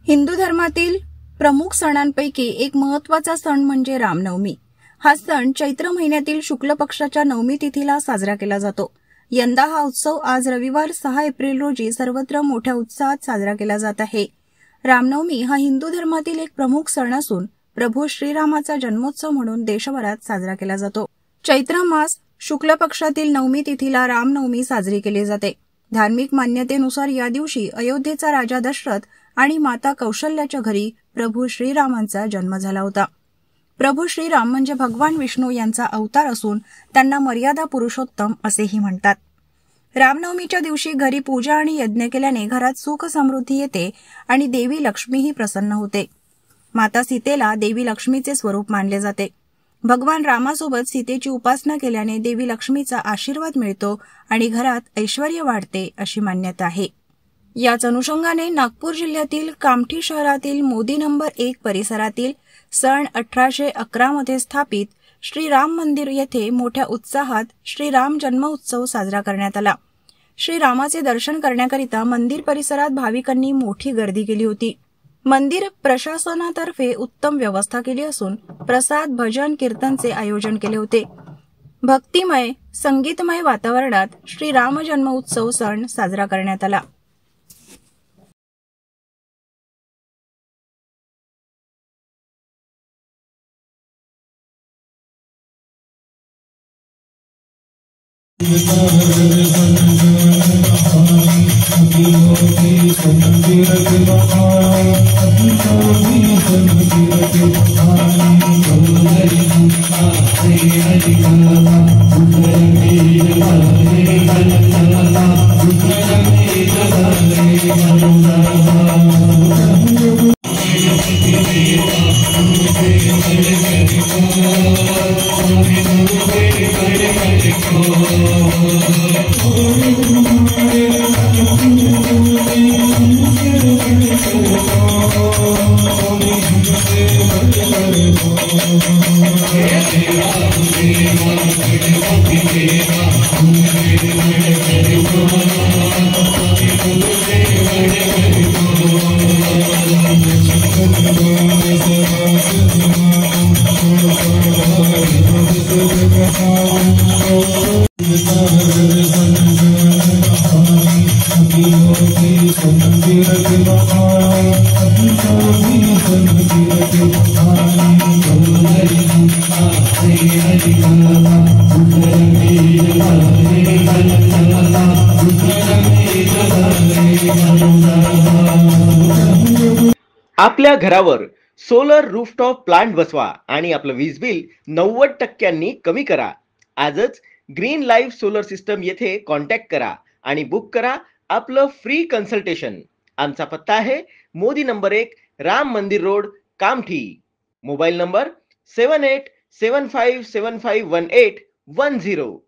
हिंदू धर्मातील प्रमुख सणांपैकी एक महत्त्वाचा सण म्हणजे रामनवमी। हा सण चैत्र महिन्यातील शुक्ल पक्षाच्या नवमी तिथीला साजरा केला जातो। यंदा हा उत्सव आज रविवार 6 एप्रिल रोजी सर्वत्र मोठ्या उत्साहात साजरा केला जात आहे। रामनवमी हा हिंदू धर्मातील एक प्रमुख सण असून प्रभू श्रीरामाचा जन्मोत्सव म्हणून देशभरात साजरा केला जातो। चैत्र मास शुक्ल पक्षातील नवमी तिथीला रामनवमी साजरी केली जाते। धार्मिक मान्यतेनुसार या दिवशी अयोध्येचा राजा दशरथ आणि माता कौशल्याच्या घरी प्रभू श्रीरामांचा जन्म झाला होता। प्रभू श्रीराम म्हणजे भगवान विष्णू यांचा अवतार असून त्यांना मर्यादा पुरुषोत्तम असेही म्हणतात। रामनवमीच्या दिवशी घरी पूजा आणि यज्ञ केल्याने घरात सुख समृद्धी येते आणि देवी लक्ष्मीही प्रसन्न होते। माता सीतेला देवी लक्ष्मीचे स्वरूप मानले जाते। भगवान रामासोबत सीतेची उपासना केल्याने देवी लक्ष्मीचा आशीर्वाद मिळतो आणि घरात ऐश्वर्य वाढते अशी मान्यता आहे। याच अनुषंगाने नागपूर जिल्ह्यातील कामठी शहरातील मोदी नंबर 1 परिसरातील सन 1811 मध्ये स्थापित श्री राम मंदिर येथे मोठ्या उत्साहात श्री राम जन्म उत्सव साजरा करण्यात आला। श्री रामाचे दर्शन करण्याकरिता मंदिर परिसरात भाविकांनी मोठी गर्दी केली होती। मंदिर प्रशासनातर्फे उत्तम व्यवस्था केली असून प्रसाद भजन कीर्तनचे आयोजन केले होते। भक्तिमय संगीतमय वातावरणात श्री राम जन्म उत्सव सण साजरा करण्यात आला। आपल्या घरावर सोलर रूफटॉप प्लांट बसवा आणि आपलं वीज बिल 90% कमी करा। आजच ग्रीन लाईफ सोलर सिस्टम येथे कॉन्टॅक्ट करा आणि बुक करा आपलं फ्री कन्सल्टेशन। आमचा पत्ता आहे मोदी नंबर 1 राम मंदिर रोड कामठी। Mobile number 7875751810।